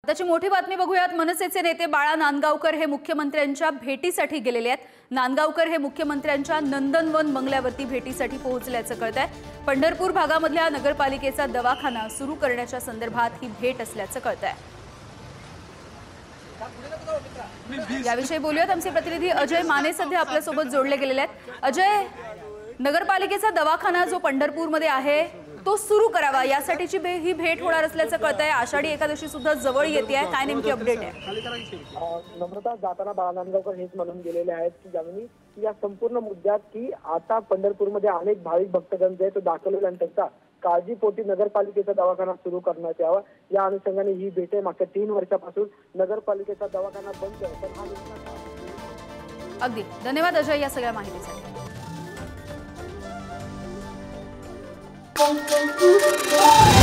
त्याची मोठी बातमी बघूयात। मनसेचे नेते बाळा नांदगावकर हे मुख्यमंत्र्यांच्या भेटीसाठी गेलेले आहेत। नांदगावकर हे मुख्यमंत्र्यांच्या नंदनवन बंगल्यावरती भेटीसाठी पोहोचल्याचं कळतंय। पंढरपूर भागामधल्या नगरपालिकेचा दवाखाना सुरू करण्याच्या संदर्भात ही भेट असल्याचं कळतंय। याविषयी बोलूयात। आमचे प्रतिनिधी अजय माने सध्या आपल्या सोबत जोडले गेलेले आहेत। अजय, नगरपालिकेचा दवाखाना जो पंढरपूरमध्ये आहे तो सुरू करावा यासाठीची ही भेट होणार असल्याचं कळतंय। आषाढी एकादशी सुद्धा जवळ येते आहे, काय नेमकी अपडेट आहे? नम्रता, जाताना बाळा नांदगावकर हेच म्हणून गेलेले आहेत की ज्यांनी या संपूर्ण मुद्द्यात की आता पंढरपूरमध्ये अनेक भाविक भक्तगण जे तो दाखवलेला आणि त्यांचा काळजीपोटी नगरपालिकेचा दवाखाना सुरू करण्यात यावा या अनुषंगाने ही भेट आहे। मागच्या 3 वर्षापासून नगरपालिकेचा दवाखाना बंद आहे, पण हा अगदी धन्यवाद अजय या सगळ्या माहितीसाठी। Thank you.